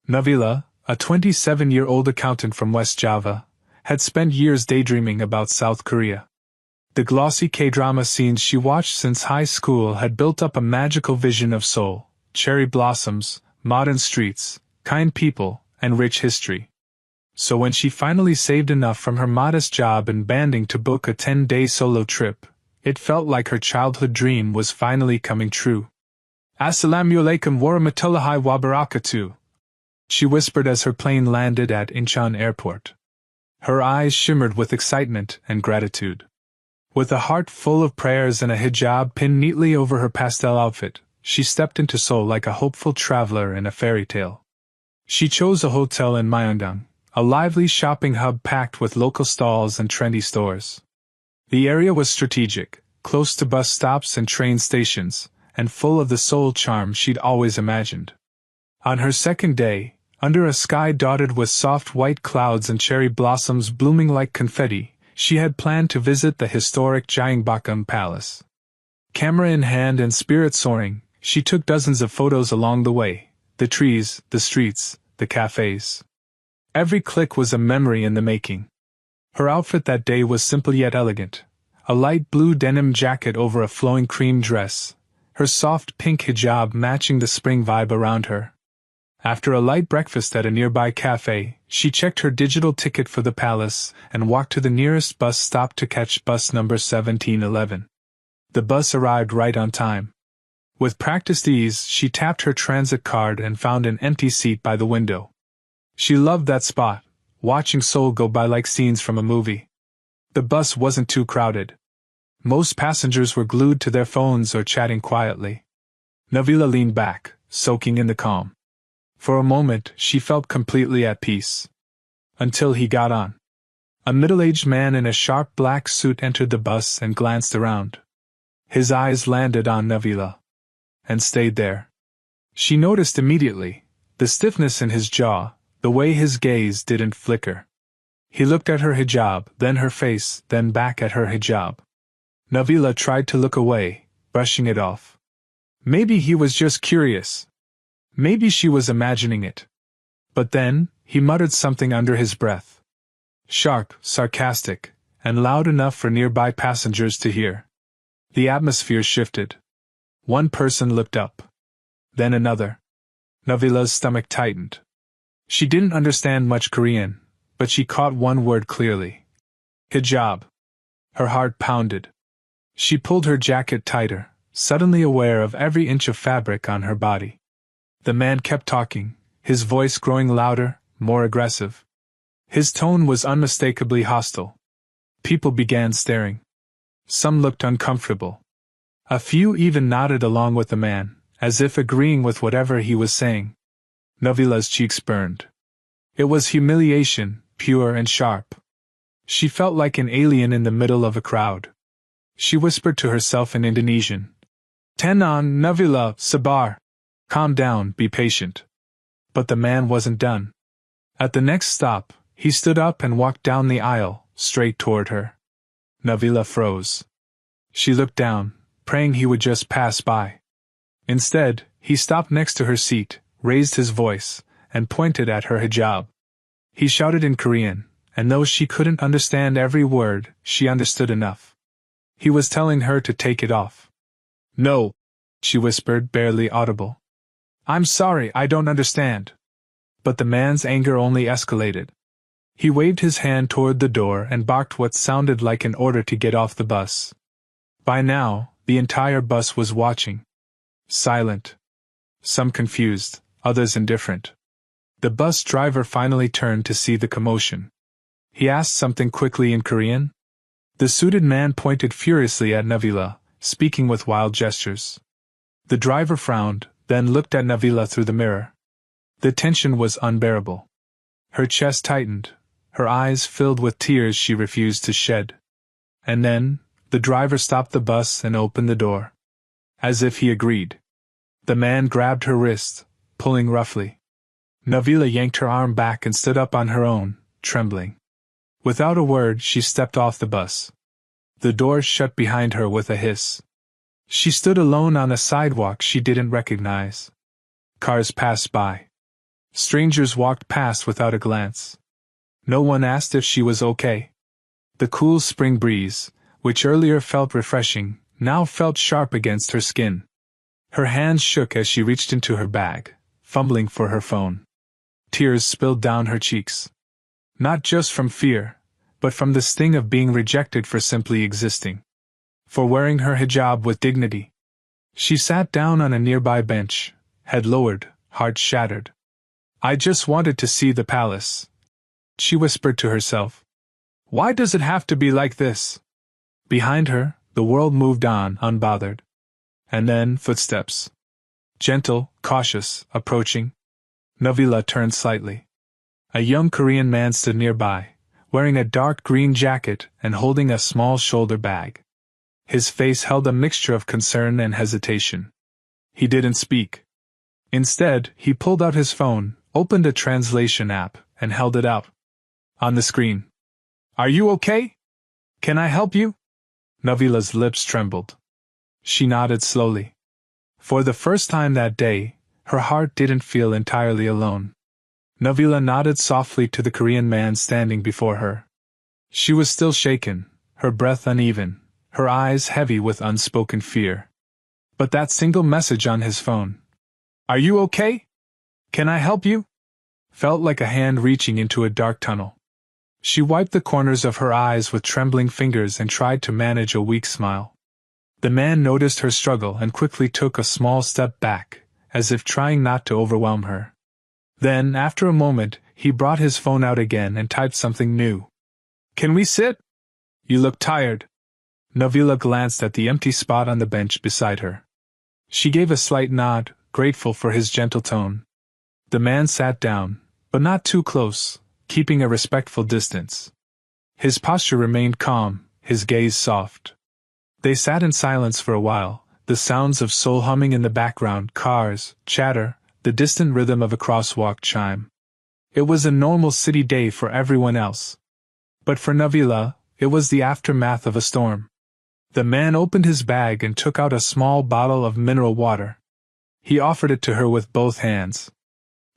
Nabila, a 27-year-old accountant from West Java, had spent years daydreaming about South Korea. The glossy K-drama scenes she watched since high school had built up a magical vision of Seoul, cherry blossoms, modern streets, kind people, and rich history. So when she finally saved enough from her modest job and banding to book a 10-day solo trip, it felt like her childhood dream was finally coming true. Assalamu alaikum warahmatullahi wabarakatuh, she whispered as her plane landed at Incheon Airport. Her eyes shimmered with excitement and gratitude. With a heart full of prayers and a hijab pinned neatly over her pastel outfit, she stepped into Seoul like a hopeful traveler in a fairy tale. She chose a hotel in Myeongdong, a lively shopping hub packed with local stalls and trendy stores. The area was strategic, close to bus stops and train stations, and full of the Seoul charm she'd always imagined. On her second day, under a sky dotted with soft white clouds and cherry blossoms blooming like confetti, she had planned to visit the historic Gyeongbokgung Palace. Camera in hand and spirit soaring, she took dozens of photos along the way, the trees, the streets, the cafes. Every click was a memory in the making. Her outfit that day was simple yet elegant, a light blue denim jacket over a flowing cream dress, her soft pink hijab matching the spring vibe around her. After a light breakfast at a nearby cafe, she checked her digital ticket for the palace and walked to the nearest bus stop to catch bus number 1711. The bus arrived right on time. With practiced ease, she tapped her transit card and found an empty seat by the window. She loved that spot, watching Seoul go by like scenes from a movie. The bus wasn't too crowded. Most passengers were glued to their phones or chatting quietly. Nabila leaned back, soaking in the calm. For a moment, she felt completely at peace. Until he got on. A middle-aged man in a sharp black suit entered the bus and glanced around. His eyes landed on Nabila. And stayed there. She noticed immediately, the stiffness in his jaw, the way his gaze didn't flicker. He looked at her hijab, then her face, then back at her hijab. Nabila tried to look away, brushing it off. Maybe he was just curious. Maybe she was imagining it. But then, he muttered something under his breath. Sharp, sarcastic, and loud enough for nearby passengers to hear. The atmosphere shifted. One person looked up. Then another. Nabila's stomach tightened. She didn't understand much Korean, but she caught one word clearly. Hijab. Her heart pounded. She pulled her jacket tighter, suddenly aware of every inch of fabric on her body. The man kept talking, his voice growing louder, more aggressive. His tone was unmistakably hostile. People began staring. Some looked uncomfortable. A few even nodded along with the man, as if agreeing with whatever he was saying. Nabila's cheeks burned. It was humiliation, pure and sharp. She felt like an alien in the middle of a crowd. She whispered to herself in Indonesian. Tenang, Nabila, sabar. Calm down, be patient. But the man wasn't done. At the next stop, he stood up and walked down the aisle, straight toward her. Nabila froze. She looked down, praying he would just pass by. Instead, he stopped next to her seat, raised his voice, and pointed at her hijab. He shouted in Korean, and though she couldn't understand every word, she understood enough. He was telling her to take it off. No, she whispered, barely audible. I'm sorry, I don't understand. But the man's anger only escalated. He waved his hand toward the door and barked what sounded like an order to get off the bus. By now, the entire bus was watching. Silent. Some confused, others indifferent. The bus driver finally turned to see the commotion. He asked something quickly in Korean. The suited man pointed furiously at Nabila, speaking with wild gestures. The driver frowned, then looked at Nabila through the mirror. The tension was unbearable. Her chest tightened, her eyes filled with tears she refused to shed. And then, the driver stopped the bus and opened the door. As if he agreed. The man grabbed her wrist, pulling roughly. Nabila yanked her arm back and stood up on her own, trembling. Without a word, she stepped off the bus. The door shut behind her with a hiss. She stood alone on a sidewalk she didn't recognize. Cars passed by. Strangers walked past without a glance. No one asked if she was okay. The cool spring breeze, which earlier felt refreshing, now felt sharp against her skin. Her hands shook as she reached into her bag, fumbling for her phone. Tears spilled down her cheeks. Not just from fear, but from the sting of being rejected for simply existing. For wearing her hijab with dignity. She sat down on a nearby bench, head lowered, heart shattered. I just wanted to see the palace, she whispered to herself. Why does it have to be like this? Behind her, the world moved on, unbothered. And then, footsteps. Gentle, cautious, approaching. Nabila turned slightly. A young Korean man stood nearby, wearing a dark green jacket and holding a small shoulder bag. His face held a mixture of concern and hesitation. He didn't speak. Instead, he pulled out his phone, opened a translation app, and held it out. On the screen. Are you okay? Can I help you? Nabila's lips trembled. She nodded slowly. For the first time that day, her heart didn't feel entirely alone. Nabila nodded softly to the Korean man standing before her. She was still shaken, her breath uneven, her eyes heavy with unspoken fear. But that single message on his phone. Are you okay? Can I help you? Felt like a hand reaching into a dark tunnel. She wiped the corners of her eyes with trembling fingers and tried to manage a weak smile. The man noticed her struggle and quickly took a small step back, as if trying not to overwhelm her. Then, after a moment, he brought his phone out again and typed something new. Can we sit? You look tired. Nabila glanced at the empty spot on the bench beside her. She gave a slight nod, grateful for his gentle tone. The man sat down, but not too close, keeping a respectful distance. His posture remained calm, his gaze soft. They sat in silence for a while, the sounds of soul humming in the background, cars, chatter, the distant rhythm of a crosswalk chime. It was a normal city day for everyone else. But for Nabila, it was the aftermath of a storm. The man opened his bag and took out a small bottle of mineral water. He offered it to her with both hands.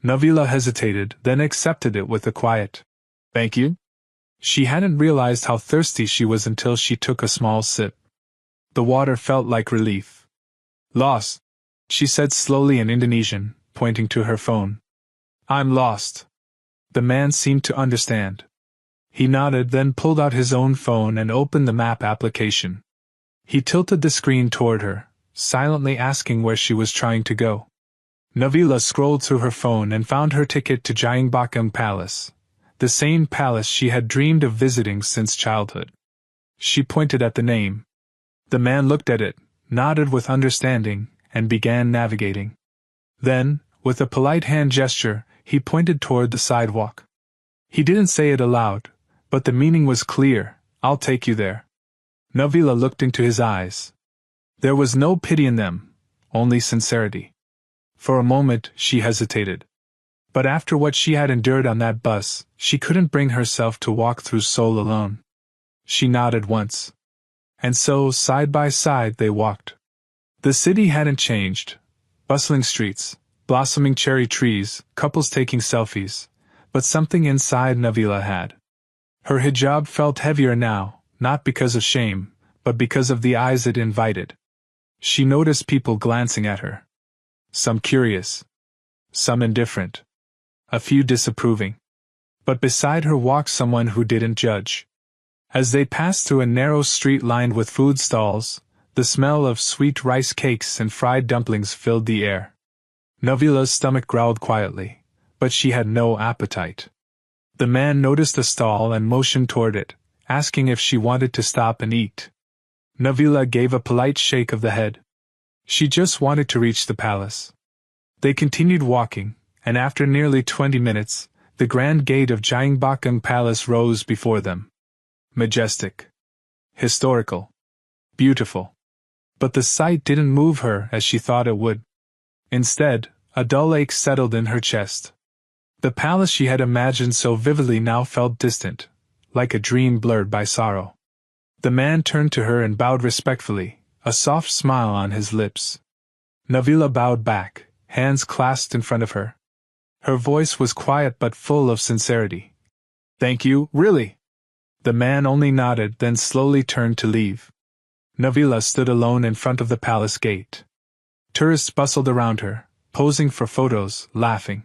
Nabila hesitated, then accepted it with a quiet, "Thank you." She hadn't realized how thirsty she was until she took a small sip. The water felt like relief. Lost, she said slowly in Indonesian, pointing to her phone. I'm lost. The man seemed to understand. He nodded, then pulled out his own phone and opened the map application. He tilted the screen toward her, silently asking where she was trying to go. Nabila scrolled through her phone and found her ticket to Gyeongbokgung Palace, the same palace she had dreamed of visiting since childhood. She pointed at the name. The man looked at it, nodded with understanding, and began navigating. Then, with a polite hand gesture, he pointed toward the sidewalk. He didn't say it aloud, but the meaning was clear. I'll take you there. Nabila looked into his eyes. There was no pity in them, only sincerity. For a moment, she hesitated. But after what she had endured on that bus, she couldn't bring herself to walk through Seoul alone. She nodded once. And so, side by side, they walked. The city hadn't changed. Bustling streets, blossoming cherry trees, couples taking selfies. But something inside Nabila had. Her hijab felt heavier now, not because of shame, but because of the eyes it invited. She noticed people glancing at her. Some curious. Some indifferent. A few disapproving. But beside her walked someone who didn't judge. As they passed through a narrow street lined with food stalls, the smell of sweet rice cakes and fried dumplings filled the air. Nabila's stomach growled quietly, but she had no appetite. The man noticed the stall and motioned toward it, asking if she wanted to stop and eat. Nabila gave a polite shake of the head. She just wanted to reach the palace. They continued walking, and after nearly 20 minutes, the grand gate of Gyeongbokgung Palace rose before them. Majestic. Historical. Beautiful. But the sight didn't move her as she thought it would. Instead, a dull ache settled in her chest. The palace she had imagined so vividly now felt distant, like a dream blurred by sorrow. The man turned to her and bowed respectfully, a soft smile on his lips. Nabila bowed back, hands clasped in front of her. Her voice was quiet but full of sincerity. "Thank you, really." The man only nodded, then slowly turned to leave. Nabila stood alone in front of the palace gate. Tourists bustled around her, posing for photos, laughing.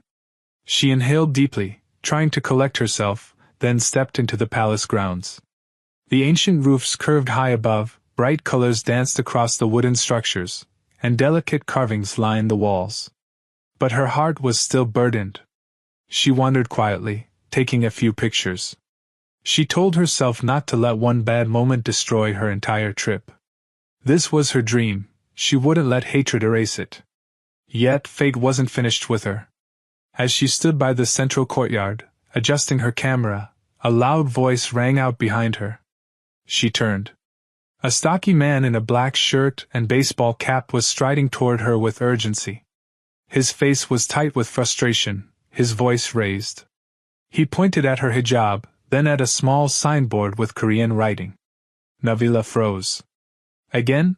She inhaled deeply, trying to collect herself, then stepped into the palace grounds. The ancient roofs curved high above, bright colors danced across the wooden structures, and delicate carvings lined the walls. But her heart was still burdened. She wandered quietly, taking a few pictures. She told herself not to let one bad moment destroy her entire trip. This was her dream, she wouldn't let hatred erase it. Yet fate wasn't finished with her. As she stood by the central courtyard, adjusting her camera, a loud voice rang out behind her. She turned. A stocky man in a black shirt and baseball cap was striding toward her with urgency. His face was tight with frustration, his voice raised. He pointed at her hijab, then at a small signboard with Korean writing. Nabila froze. Again?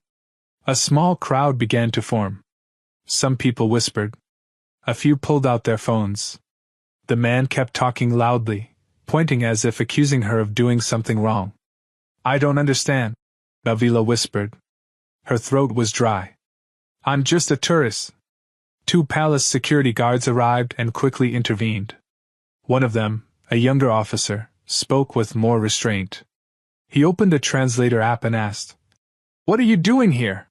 A small crowd began to form. Some people whispered. A few pulled out their phones. The man kept talking loudly, pointing as if accusing her of doing something wrong. "I don't understand," Nabila whispered. Her throat was dry. "I'm just a tourist." Two palace security guards arrived and quickly intervened. One of them, a younger officer, spoke with more restraint. He opened a translator app and asked, "What are you doing here?"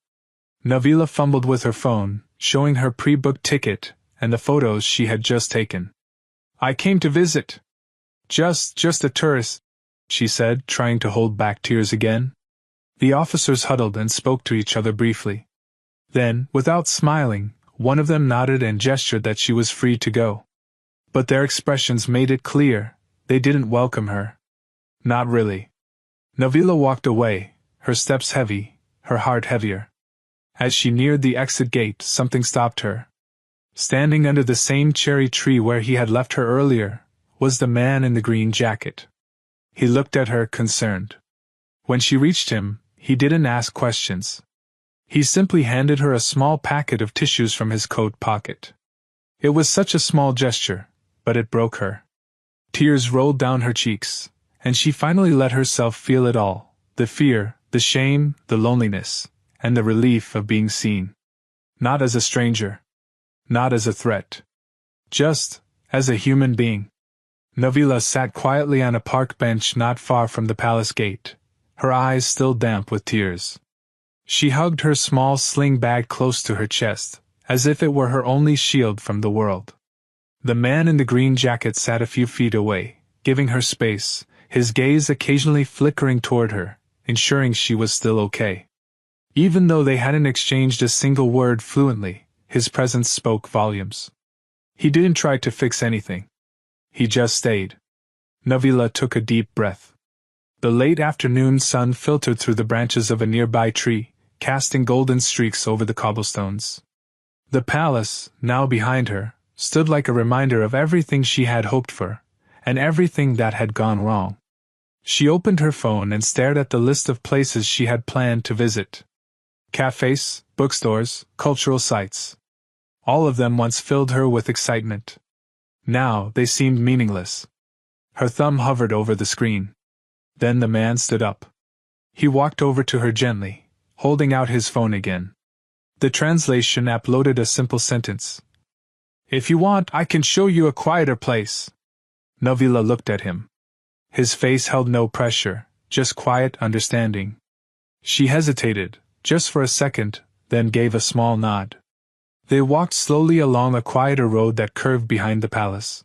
Nabila fumbled with her phone, showing her pre-booked ticket and the photos she had just taken. "I came to visit. Just a tourist," she said, trying to hold back tears again. The officers huddled and spoke to each other briefly. Then, without smiling, one of them nodded and gestured that she was free to go. But their expressions made it clear, they didn't welcome her. Not really. Nabila walked away, her steps heavy, her heart heavier. As she neared the exit gate, something stopped her. Standing under the same cherry tree where he had left her earlier, was the man in the green jacket. He looked at her, concerned. When she reached him, he didn't ask questions. He simply handed her a small packet of tissues from his coat pocket. It was such a small gesture, but it broke her. Tears rolled down her cheeks, and she finally let herself feel it all, the fear, the shame, the loneliness, and the relief of being seen. Not as a stranger. Not as a threat. Just as a human being. Nabila sat quietly on a park bench not far from the palace gate, her eyes still damp with tears. She hugged her small sling bag close to her chest, as if it were her only shield from the world. The man in the green jacket sat a few feet away, giving her space, his gaze occasionally flickering toward her, ensuring she was still okay. Even though they hadn't exchanged a single word fluently, his presence spoke volumes. He didn't try to fix anything. He just stayed. Nabila took a deep breath. The late afternoon sun filtered through the branches of a nearby tree, casting golden streaks over the cobblestones. The palace, now behind her, stood like a reminder of everything she had hoped for, and everything that had gone wrong. She opened her phone and stared at the list of places she had planned to visit. Cafes, bookstores, cultural sites. All of them once filled her with excitement. Now they seemed meaningless. Her thumb hovered over the screen. Then the man stood up. He walked over to her gently, holding out his phone again. The translation app loaded a simple sentence. "If you want, I can show you a quieter place." Nabila looked at him. His face held no pressure, just quiet understanding. She hesitated, just for a second, then gave a small nod. They walked slowly along a quieter road that curved behind the palace.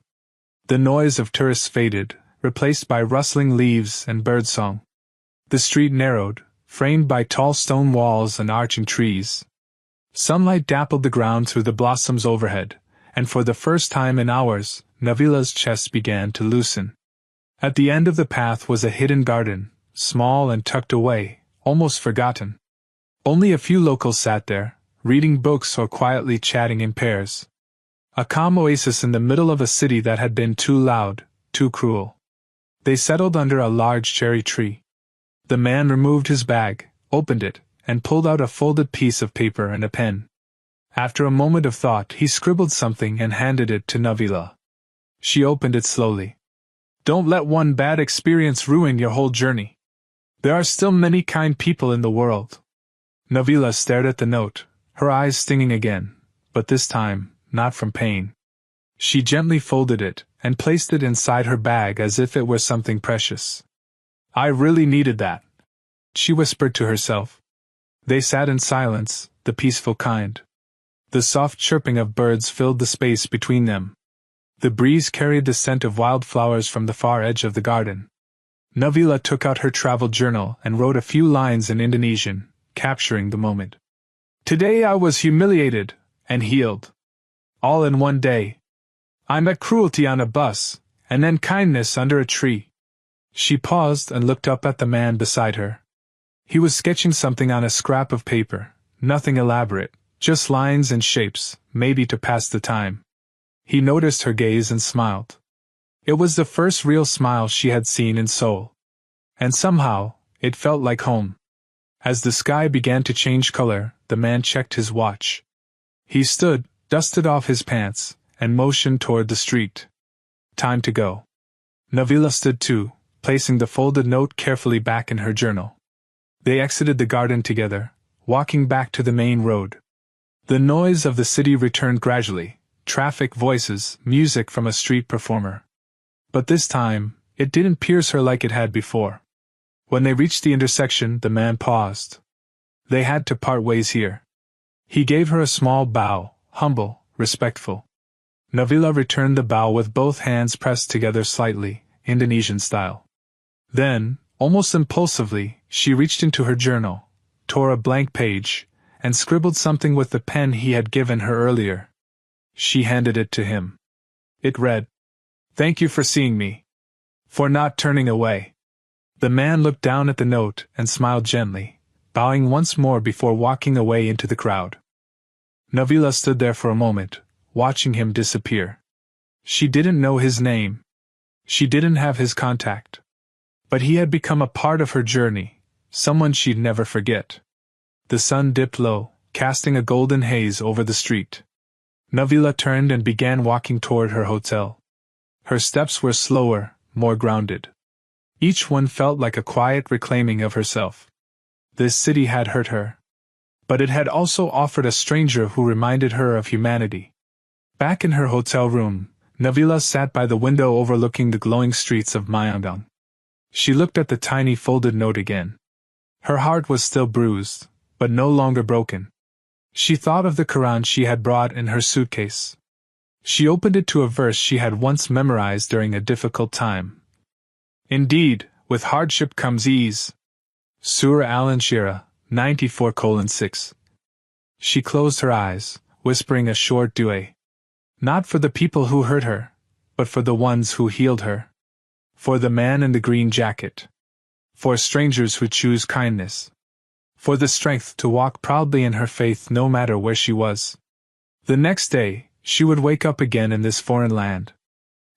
The noise of tourists faded, replaced by rustling leaves and birdsong. The street narrowed, framed by tall stone walls and arching trees. Sunlight dappled the ground through the blossoms overhead, and for the first time in hours, Nabila's chest began to loosen. At the end of the path was a hidden garden, small and tucked away, almost forgotten. Only a few locals sat there, reading books or quietly chatting in pairs. A calm oasis in the middle of a city that had been too loud, too cruel. They settled under a large cherry tree. The man removed his bag, opened it, and pulled out a folded piece of paper and a pen. After a moment of thought, he scribbled something and handed it to Nabila. She opened it slowly. Don't let one bad experience ruin your whole journey. There are still many kind people in the world. Nabila stared at the note, her eyes stinging again, but this time, not from pain. She gently folded it and placed it inside her bag as if it were something precious. I really needed that, she whispered to herself. They sat in silence, the peaceful kind. The soft chirping of birds filled the space between them. The breeze carried the scent of wildflowers from the far edge of the garden. Nabila took out her travel journal and wrote a few lines in Indonesian, capturing the moment. Today I was humiliated and healed. All in one day. I met cruelty on a bus, and then kindness under a tree. She paused and looked up at the man beside her. He was sketching something on a scrap of paper, nothing elaborate, just lines and shapes, maybe to pass the time. He noticed her gaze and smiled. It was the first real smile she had seen in Seoul. And somehow, it felt like home. As the sky began to change color, the man checked his watch. He stood, dusted off his pants, and motioned toward the street. Time to go. Nabila stood too, placing the folded note carefully back in her journal. They exited the garden together, walking back to the main road. The noise of the city returned gradually, traffic, voices, music from a street performer. But this time, it didn't pierce her like it had before. When they reached the intersection, the man paused. They had to part ways here. He gave her a small bow, humble, respectful. Nabila returned the bow with both hands pressed together slightly, Indonesian style. Then, almost impulsively, she reached into her journal, tore a blank page, and scribbled something with the pen he had given her earlier. She handed it to him. It read, "Thank you for seeing me. For not turning away." The man looked down at the note and smiled gently, bowing once more before walking away into the crowd. Nabila stood there for a moment, watching him disappear. She didn't know his name. She didn't have his contact. But he had become a part of her journey, someone she'd never forget. The sun dipped low, casting a golden haze over the street. Nabila turned and began walking toward her hotel. Her steps were slower, more grounded. Each one felt like a quiet reclaiming of herself. This city had hurt her. But it had also offered a stranger who reminded her of humanity. Back in her hotel room, Nabila sat by the window overlooking the glowing streets of Myeongdong. She looked at the tiny folded note again. Her heart was still bruised, but no longer broken. She thought of the Qur'an she had brought in her suitcase. She opened it to a verse she had once memorized during a difficult time. Indeed, with hardship comes ease. Surah Al-Inshirah, 94:6. She closed her eyes, whispering a short dua. Not for the people who hurt her, but for the ones who healed her. For the man in the green jacket. For strangers who choose kindness. For the strength to walk proudly in her faith no matter where she was. The next day, she would wake up again in this foreign land.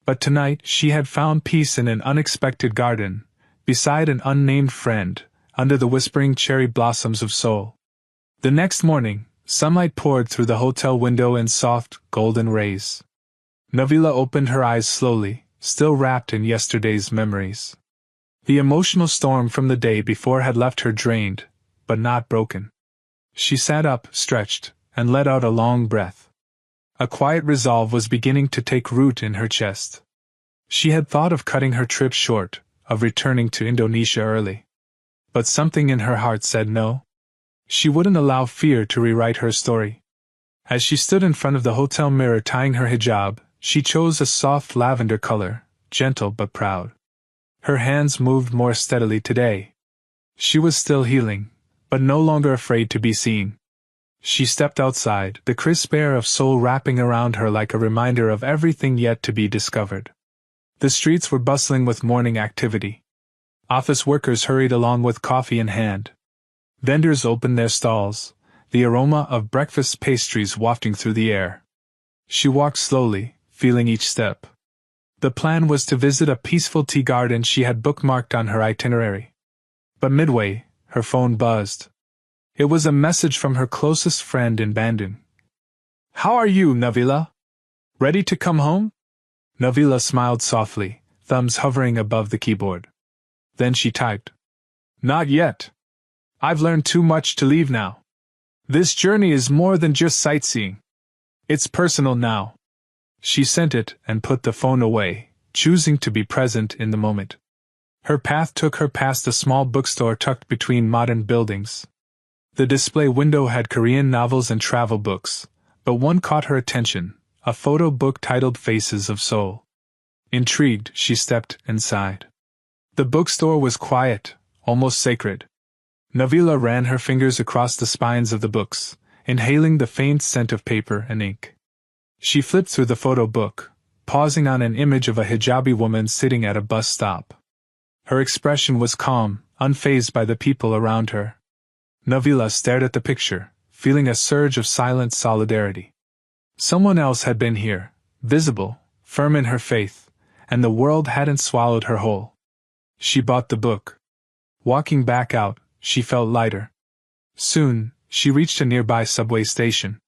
But tonight she had found peace in an unexpected garden, beside an unnamed friend, under the whispering cherry blossoms of Seoul. The next morning, sunlight poured through the hotel window in soft, golden rays. Nabila opened her eyes slowly, still wrapped in yesterday's memories. The emotional storm from the day before had left her drained, but not broken. She sat up, stretched, and let out a long breath. A quiet resolve was beginning to take root in her chest. She had thought of cutting her trip short, of returning to Indonesia early. But something in her heart said no. She wouldn't allow fear to rewrite her story. As she stood in front of the hotel mirror tying her hijab, she chose a soft lavender color, gentle but proud. Her hands moved more steadily today. She was still healing, but no longer afraid to be seen. She stepped outside, the crisp air of Seoul wrapping around her like a reminder of everything yet to be discovered. The streets were bustling with morning activity. Office workers hurried along with coffee in hand. Vendors opened their stalls, the aroma of breakfast pastries wafting through the air. She walked slowly, feeling each step. The plan was to visit a peaceful tea garden she had bookmarked on her itinerary. But midway, her phone buzzed. It was a message from her closest friend in Bandung. How are you, Nabila? Ready to come home? Nabila smiled softly, thumbs hovering above the keyboard. Then she typed. Not yet. I've learned too much to leave now. This journey is more than just sightseeing. It's personal now. She sent it and put the phone away, choosing to be present in the moment. Her path took her past a small bookstore tucked between modern buildings. The display window had Korean novels and travel books, but one caught her attention, a photo book titled Faces of Seoul. Intrigued, she stepped inside. The bookstore was quiet, almost sacred. Nabila ran her fingers across the spines of the books, inhaling the faint scent of paper and ink. She flipped through the photo book, pausing on an image of a hijabi woman sitting at a bus stop. Her expression was calm, unfazed by the people around her. Nabila stared at the picture, feeling a surge of silent solidarity. Someone else had been here, visible, firm in her faith, and the world hadn't swallowed her whole. She bought the book. Walking back out, she felt lighter. Soon, she reached a nearby subway station.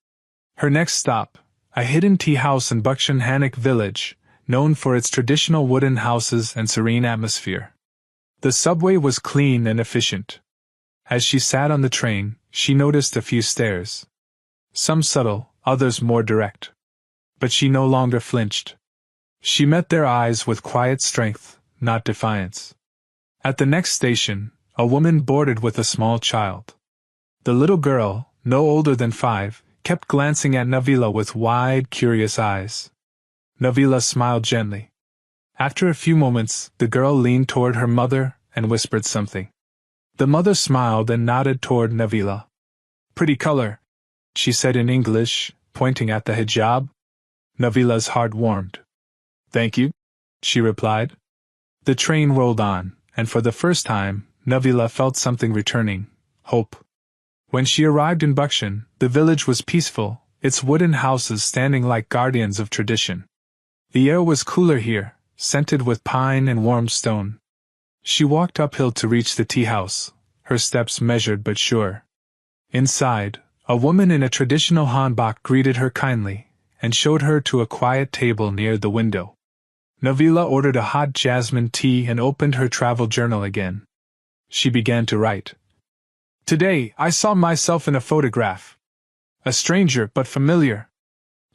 Her next stop, a hidden tea house in Bukshan Hanak village, known for its traditional wooden houses and serene atmosphere. The subway was clean and efficient. As she sat on the train, she noticed a few stares. Some subtle, others more direct. But she no longer flinched. She met their eyes with quiet strength, not defiance. At the next station, a woman boarded with a small child. The little girl, no older than 5, kept glancing at Nabila with wide, curious eyes. Nabila smiled gently. After a few moments, the girl leaned toward her mother and whispered something. The mother smiled and nodded toward Nabila. Pretty color, she said in English, pointing at the hijab. Nabila's heart warmed. Thank you, she replied. The train rolled on, and for the first time, Nabila felt something returning, hope. When she arrived in Bukshan, the village was peaceful, its wooden houses standing like guardians of tradition. The air was cooler here, scented with pine and warm stone. She walked uphill to reach the tea house, her steps measured but sure. Inside, a woman in a traditional hanbok greeted her kindly, and showed her to a quiet table near the window. Nabila ordered a hot jasmine tea and opened her travel journal again. She began to write. Today, I saw myself in a photograph. A stranger but familiar.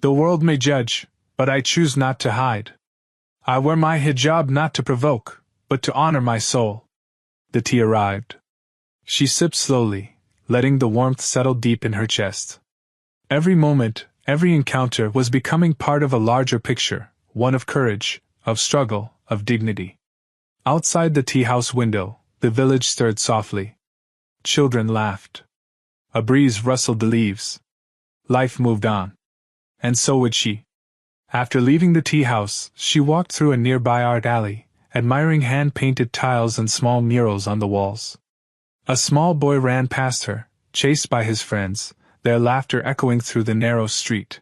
The world may judge, but I choose not to hide. I wear my hijab not to provoke, but to honor my soul. The tea arrived. She sipped slowly, letting the warmth settle deep in her chest. Every moment, every encounter was becoming part of a larger picture, one of courage, of struggle, of dignity. Outside the tea house window, the village stirred softly. Children laughed. A breeze rustled the leaves. Life moved on. And so would she. After leaving the tea house, she walked through a nearby art alley, admiring hand-painted tiles and small murals on the walls. A small boy ran past her, chased by his friends, their laughter echoing through the narrow street.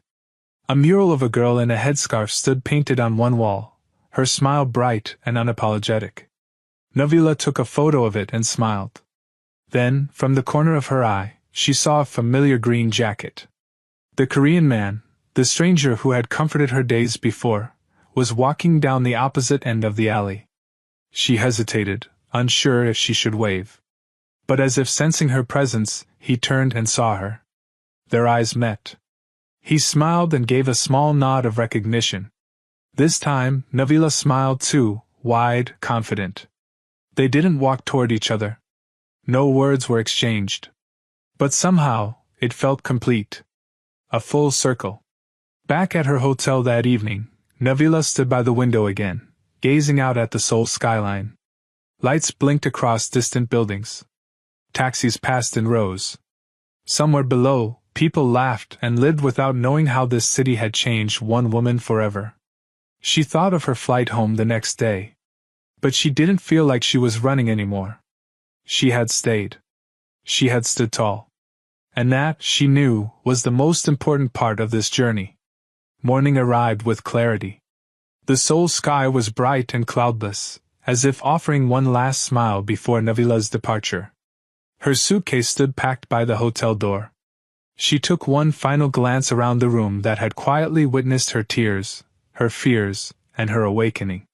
A mural of a girl in a headscarf stood painted on one wall, her smile bright and unapologetic. Nabila took a photo of it and smiled. Then, from the corner of her eye, she saw a familiar green jacket. The Korean man, the stranger who had comforted her days before, was walking down the opposite end of the alley. She hesitated, unsure if she should wave. But as if sensing her presence, he turned and saw her. Their eyes met. He smiled and gave a small nod of recognition. This time, Nabila smiled too, wide, confident. They didn't walk toward each other. No words were exchanged. But somehow, it felt complete. A full circle. Back at her hotel that evening, Nabila stood by the window again, gazing out at the Seoul skyline. Lights blinked across distant buildings. Taxis passed in rows. Somewhere below, people laughed and lived without knowing how this city had changed one woman forever. She thought of her flight home the next day. But she didn't feel like she was running anymore. She had stayed. She had stood tall. And that, she knew, was the most important part of this journey. Morning arrived with clarity. The Seoul sky was bright and cloudless, as if offering one last smile before Nabila's departure. Her suitcase stood packed by the hotel door. She took one final glance around the room that had quietly witnessed her tears, her fears, and her awakening.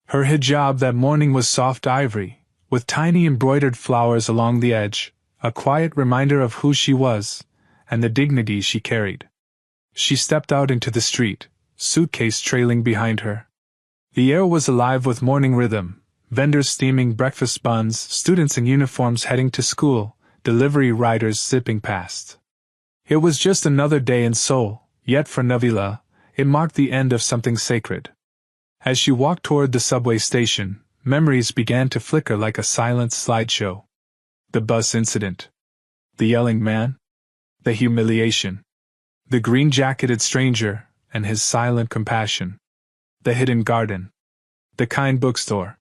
Her hijab that morning was soft ivory, with tiny embroidered flowers along the edge, a quiet reminder of who she was, and the dignity she carried. She stepped out into the street, suitcase trailing behind her. The air was alive with morning rhythm, vendors steaming breakfast buns, students in uniforms heading to school, delivery riders zipping past. It was just another day in Seoul, yet for Nabila, it marked the end of something sacred. As she walked toward the subway station, memories began to flicker like a silent slideshow. The bus incident. The yelling man. The humiliation. The green-jacketed stranger, and his silent compassion. The hidden garden. The kind bookstore.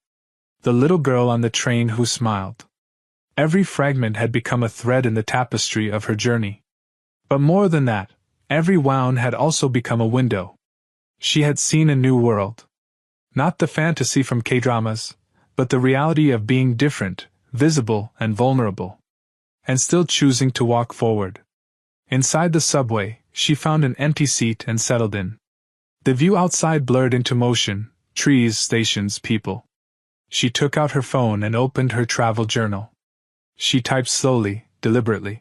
The little girl on the train who smiled. Every fragment had become a thread in the tapestry of her journey. But more than that, every wound had also become a window. She had seen a new world. Not the fantasy from K-dramas, but the reality of being different, visible, and vulnerable. And still choosing to walk forward. Inside the subway, she found an empty seat and settled in. The view outside blurred into motion, trees, stations, people. She took out her phone and opened her travel journal. She typed slowly, deliberately.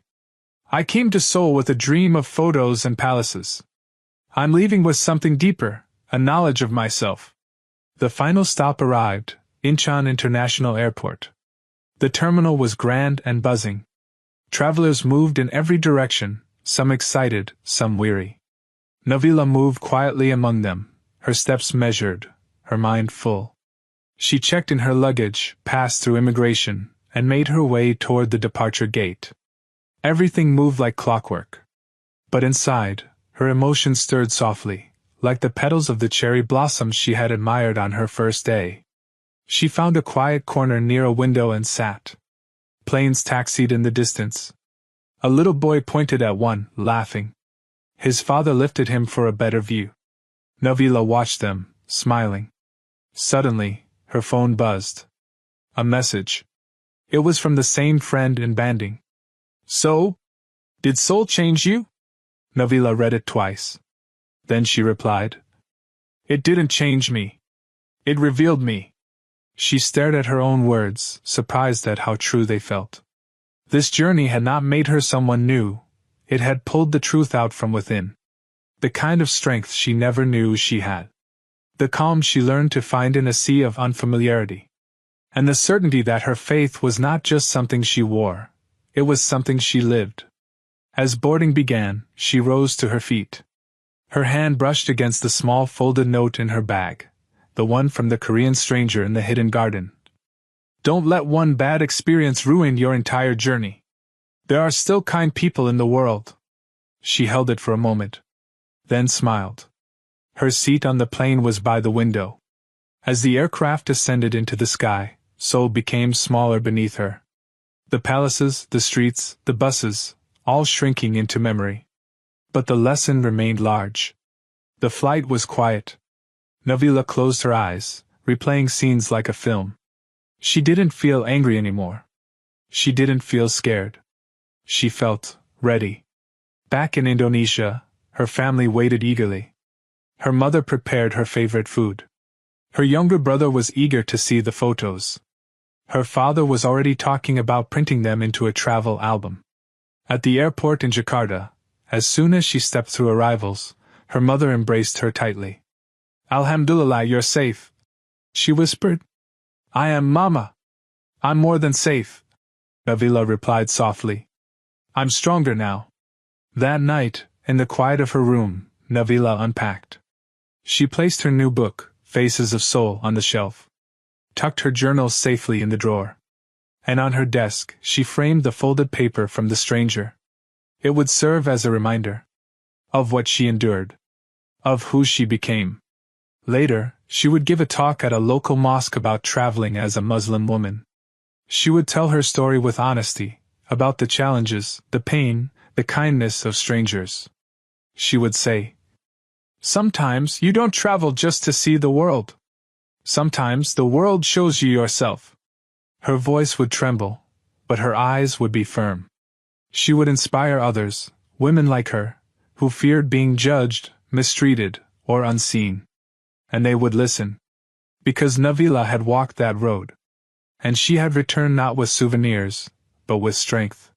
I came to Seoul with a dream of photos and palaces. I'm leaving with something deeper, a knowledge of myself. The final stop arrived, Incheon International Airport. The terminal was grand and buzzing. Travelers moved in every direction, some excited, some weary. Nabila moved quietly among them, her steps measured, her mind full. She checked in her luggage, passed through immigration, and made her way toward the departure gate. Everything moved like clockwork. But inside, her emotions stirred softly, like the petals of the cherry blossoms she had admired on her first day. She found a quiet corner near a window and sat. Planes taxied in the distance. A little boy pointed at one, laughing. His father lifted him for a better view. Nabila watched them, smiling. Suddenly, her phone buzzed. A message. It was from the same friend in Bandung. So? Did Seoul change you? Nabila read it twice. Then she replied. It didn't change me. It revealed me. She stared at her own words, surprised at how true they felt. This journey had not made her someone new, it had pulled the truth out from within. The kind of strength she never knew she had. The calm she learned to find in a sea of unfamiliarity. And the certainty that her faith was not just something she wore, it was something she lived. As boarding began, she rose to her feet. Her hand brushed against the small folded note in her bag, the one from the Korean stranger in the hidden garden. Don't let one bad experience ruin your entire journey. There are still kind people in the world. She held it for a moment, then smiled. Her seat on the plane was by the window. As the aircraft ascended into the sky, Seoul became smaller beneath her. The palaces, the streets, the buses, all shrinking into memory. But the lesson remained large. The flight was quiet. Nabila closed her eyes, replaying scenes like a film. She didn't feel angry anymore. She didn't feel scared. She felt ready. Back in Indonesia, her family waited eagerly. Her mother prepared her favorite food. Her younger brother was eager to see the photos. Her father was already talking about printing them into a travel album. At the airport in Jakarta, as soon as she stepped through arrivals, her mother embraced her tightly. Alhamdulillah, you're safe, she whispered. I am, Mama. I'm more than safe, Nabila replied softly. I'm stronger now. That night, in the quiet of her room, Nabila unpacked. She placed her new book, Faces of Seoul, on the shelf. Tucked her journals safely in the drawer. And on her desk, she framed the folded paper from the stranger. It would serve as a reminder of what she endured, of who she became. Later, she would give a talk at a local mosque about traveling as a Muslim woman. She would tell her story with honesty, about the challenges, the pain, the kindness of strangers. She would say, sometimes you don't travel just to see the world. Sometimes the world shows you yourself. Her voice would tremble, but her eyes would be firm. She would inspire others, Women like her, who feared being judged, mistreated, or unseen. And they would listen. Because Nabila had walked that road. And she had returned not with souvenirs, but with strength.